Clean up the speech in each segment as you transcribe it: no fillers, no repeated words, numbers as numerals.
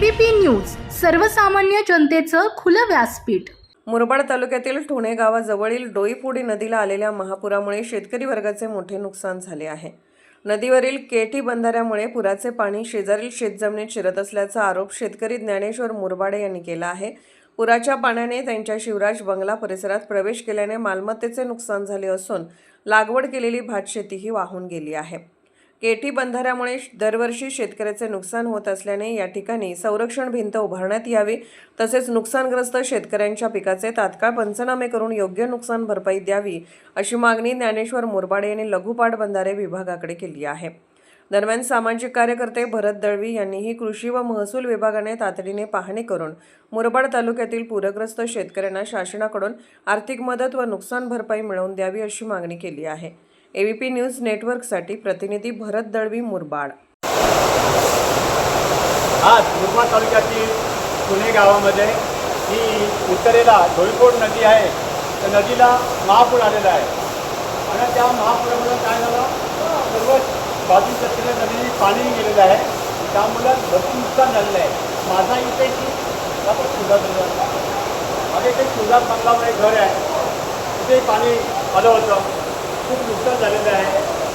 ABP news, सर्वसामान्य जनतेचं खुलं व्यासपीठ। मुरबाड तालुक्यातील ठोणे गावाजवळील डोईफोडी नदीला आलेल्या महापुरामुळे शेतकरी वर्गाचे मोठे नुकसान झाले आहे। नदीवरील केटी बंधाऱ्यामुळे पुराचे पाणी शेजारील शेतजमिनीत शिरत असल्याचा आरोप शेतकरी ज्ञानेश्वर मुरबाडे यांनी केला आहे। पुराच्या पाण्याने त्यांच्या शिवराज बंगला परिसरात प्रवेश केल्याने मालमत्तेचे नुकसान झाले असून लागवड केलेली भातशेतीही वाहून गेली आहे। केटी बंधाऱ्यामुळे दरवर्षी शेतकऱ्याचे नुकसान होत असल्याने या ठिकाणी संरक्षण भिंत उभारण्यात यावी, तसेच नुकसानग्रस्त शेतकऱ्यांच्या पिकाचे तात्काळ पंचनामे करून योग्य नुकसान भरपाई द्यावी अशी मागणी ज्ञानेश्वर मुरबाडे यांनी लघु पाटबंधारे विभागाकडे केली आहे। दरम्यान सामाजिक कार्यकर्ते भरत दळवी यांनीही कृषी व महसूल विभागाने तातडीने पाहणी करून मुरबाड तालुक्यातील पूरग्रस्त शेतकऱ्यांना शासनाकडून आर्थिक मदत व नुकसान भरपाई मिळवून द्यावी अशी मागणी केली आहे। एबीपी न्यूज नेटवर्कसाठी प्रतिनिधी भरत दळवी, मुरबाड। आज मुरबाड तालुक्यातील ठोणे गावामध्ये ही उत्तरेला डोईफोड नदी आहे। त्या नदीला महापूर आलेला आहे आणि त्या महापुरामुळे काय झालं, सर्व बाजूच्या असलेल्या नदीने पाणी गेलेलं आहे, त्यामुळे भरपूर नुकसान झालेलं आहे। माझा इथे आपण माझ्या इथे सुजात बंगलामध्ये घर आहे, तिथे पाणी आलं होतं, खूप नुकसान झालेलं आहे।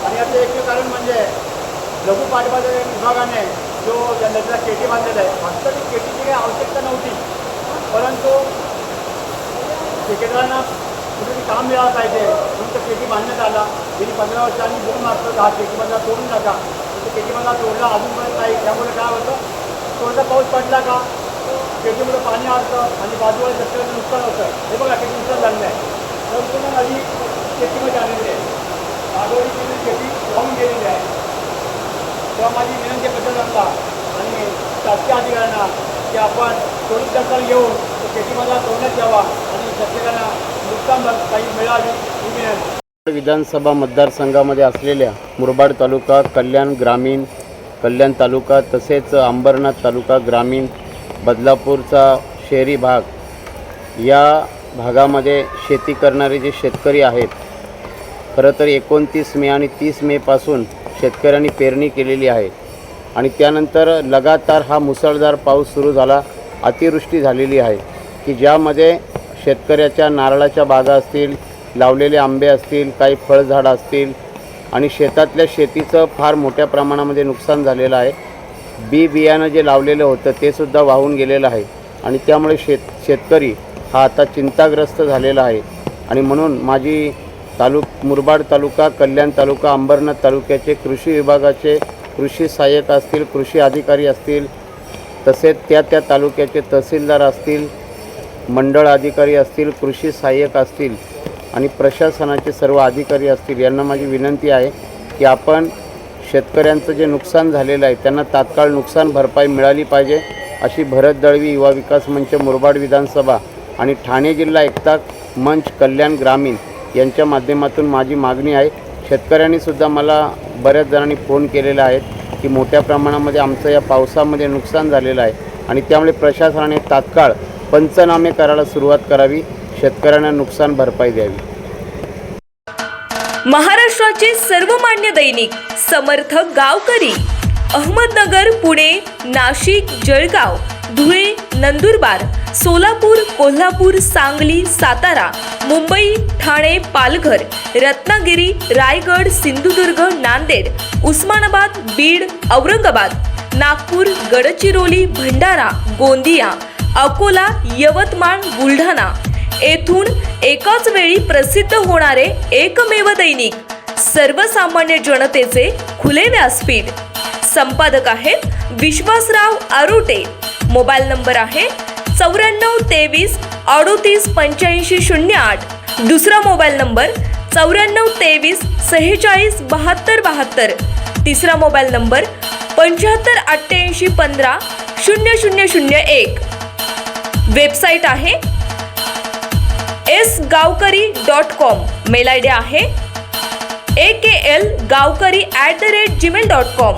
आणि याचं एक कारण म्हणजे लघु पाटबंधारे विभागाने जो या नदीला केटी बांधलेला आहे, वास्तविक केटीची काही आवश्यकता नव्हती, परंतु ठेकेदारांना कुठेतरी काम मिळालं पाहिजे म्हणून तो केटी बांधण्यात आला। गेली 15 वर्षांनी 2 मार्च हा केटी बंधारा तोडून टाका, तो केटी बंधारा तोडला अजूनपर्यंत नाही। त्यामुळे काय होतं, थोडासा पाऊस पडला का केटीमुळे पाणी आलं आणि बाजूला शेतकऱ्यांचं नुकसान होतं। हे बघा किती नुकसान झालेलं आहे। संपूर्ण नदी शेतीमध्ये आलेली आहे, लागवडी केलेली शेती वाहून गेलेली आहे। तेव्हा माझी विनंती प्रशासनाला आणि शासकीय अधिकाऱ्यांना की आपण त्वरित दखल घेऊन तो शेतीमध्ये तोडण्यात यावा आणि शेतकऱ्यांना नुकसान भरपाई मिळावी ही विनंती। विधानसभा मतदारसंघामध्ये असलेल्या मुरबाड तालुका, कल्याण ग्रामीण, कल्याण तालुका तसेच अंबरनाथ तालुका ग्रामीण, बदलापूरचा शहरी भाग, या भागामध्ये शेती करणारे जे शेतकरी आहेत, खरं तर 29 मे आणि 30 मेपासून शेतकऱ्यांनी पेरणी केलेली आहे आणि त्यानंतर लगातार हा मुसळधार पाऊस सुरू झाला, अतिवृष्टी झालेली आहे की ज्यामध्ये शेतकऱ्याच्या नारळाच्या बागा असतील, लावलेले आंबे असतील, काही फळझाडं असतील आणि शेतातल्या शेतीचं फार मोठ्या प्रमाणामध्ये नुकसान झालेलं आहे। बियाणं जे लावलेलं होतं ते सुद्धा वाहून गेलेलं आहे आणि त्यामुळे शेतकरी हा आता चिंताग्रस्त झालेला आहे। आणि म्हणून माझी मुरबाड तालुका, कल्याण तालुका, अंबरनाथ तालुक्याचे कृषी विभागाचे कृषी सहाय्यक असतील, कृषी अधिकारी असतील, तसेच त्या तालुक्याचे तहसीलदार असतील, मंडळ अधिकारी असतील, कृषी सहाय्यक असतील आणि प्रशासनाचे सर्व अधिकारी असतील, यांना माझी विनंती आहे की आपण शेतकऱ्यांचं जे नुकसान झालेलं आहे त्यांना तात्काळ नुकसान भरपाई मिळाली पाहिजे अशी भरत दळवी युवा विकास मंच मुरबाड विधानसभा आणि ठाणे जिल्हा एकता मंच कल्याण ग्रामीण यांच्या माध्यमातून माझी मागणी आहे। शेतकऱ्यांनी सुद्धा मला बऱ्याच जणांनी फोन केलेला आहे की मोठ्या प्रमाणामध्ये आमचं या पावसामध्ये नुकसान झालेलं आहे आणि त्यामुळे प्रशासनाने तात्काळ पंचनामे करायला सुरुवात करावी, शेतकऱ्यांना नुकसान भरपाई द्यावी। महाराष्ट्राचे सर्वमान्य दैनिक समर्थ गावकरी, अहमदनगर, पुणे, नाशिक, जळगाव, धुळे, नंदुरबार, सोलापूर, कोल्हापूर, सांगली, सातारा, मुंबई, ठाणे, पालघर, रत्नागिरी, रायगड, सिंधुदुर्ग, नांदेड, उस्मानाबाद, बीड, औरंगाबाद, नागपूर, गडचिरोली, भंडारा, गोंदिया, अकोला, यवतमाळ, बुलढाणा येथून एकाच वेळी प्रसिद्ध होणारे एकमेव दैनिक, सर्वसामान्य जनतेचे खुले व्यासपीठ। संपादक आहेत विश्वासराव आरोटे। मोबाईल नंबर आहे 94 23 38 85 08। दुसरा मोबाईल नंबर 94 23 46 72 72। तिसरा मोबाईल नंबर 75 88 15 0001। वेबसाईट आहे sgavkari.com। मेल आयडी आहे akl gavkari@gmail.com।